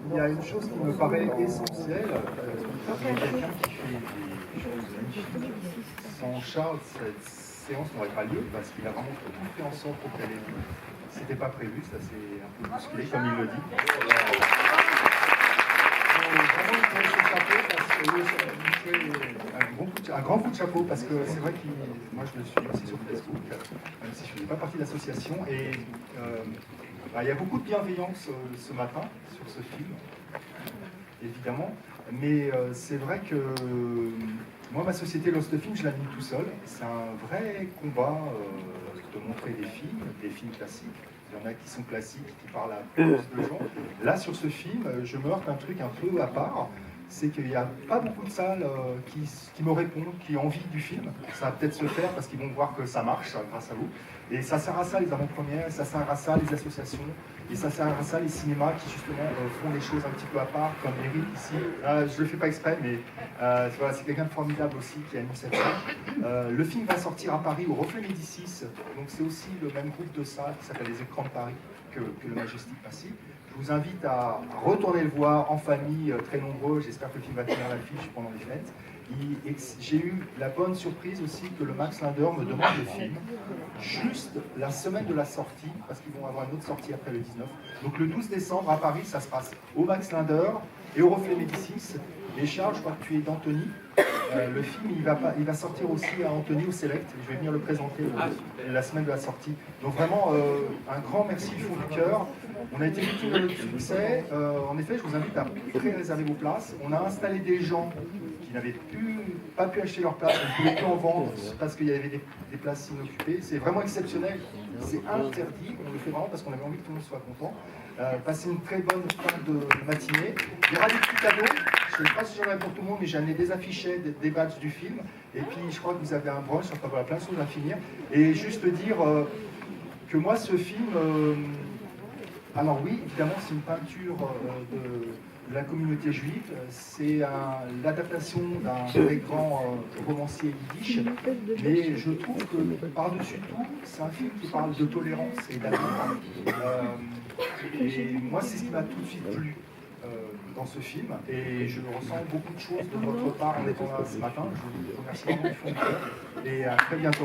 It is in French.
Il y a une chose qui me paraît essentielle, quelqu'un qui fait des choses magnifiques. Sans Charles, cette séance n'aurait pas lieu parce qu'il a vraiment tout fait en sorte pour qu'elle ait lieu. C'était pas prévu, ça c'est un peu bousculé comme il le dit. Vraiment, il faut ce chapeau parce que un grand coup de chapeau parce que c'est vrai que moi je le suis aussi sur Facebook, même si je ne fais pas partie de l'association. Et il y a beaucoup de bienveillance ce matin sur ce film, évidemment. Mais c'est vrai que moi, ma société Lost Film, je l'anime tout seul. C'est un vrai combat de montrer des films classiques. Il y en a qui sont classiques, qui parlent à plus de gens. Là, sur ce film, je me heurte un truc un peu à part. C'est qu'il n'y a pas beaucoup de salles qui me répondent, qui ont envie du film. Ça va peut-être se faire parce qu'ils vont voir que ça marche grâce à vous. Et ça sert à ça les avant-premières, ça sert à ça les associations, et ça sert à ça les cinémas qui justement font des choses un petit peu à part, comme Eric ici. Je ne le fais pas exprès, mais voilà, c'est quelqu'un de formidable aussi qui anime cette salle. Le film va sortir à Paris au Reflet Médicis, donc c'est aussi le même groupe de salles qui s'appelle les Écrans de Paris que le Majestic Passy. Je vous invite à retourner le voir en famille, très nombreux. J'espère que le film va tenir l'affiche pendant les fêtes. J'ai eu la bonne surprise aussi que le Max Linder me demande le film juste la semaine de la sortie, parce qu'ils vont avoir une autre sortie après le 19. Donc le 12 décembre à Paris, ça se passe au Max Linder et au Reflet Médicis. Et Charles, je crois que tu es d'Antony. Le film, il va sortir aussi à Antony au Select. Je vais venir le présenter la semaine de la sortie. Donc vraiment, un grand merci du fond du cœur. On a été victime de notre succès. En effet, je vous invite à pré-réserver vos places. On a installé des gens qui n'avaient pas pu acheter leur place, on ne pouvait plus en vendre parce qu'il y avait des places inoccupées. C'est vraiment exceptionnel. C'est interdit. On le fait vraiment parce qu'on avait envie que tout le monde soit content. Passez une très bonne fin de matinée. Il y aura des petits cadeaux. Je ne sais pas si j'en ai pour tout le monde, mais j'ai amené des affichettes, des badges du film. Et puis, je crois que vous avez un brunch, enfin voilà, plein de choses à finir. Et juste dire que moi, ce film, alors oui, évidemment, c'est une peinture de la communauté juive. C'est l'adaptation d'un très grand romancier yiddish. Mais je trouve que, par-dessus tout, c'est un film qui parle de tolérance et d'amour. Et moi, c'est ce qui m'a tout de suite plu dans ce film, et je ressens beaucoup de choses de votre part en étant là ce matin. Je vous remercie vraiment du fond du cœur, et à très bientôt.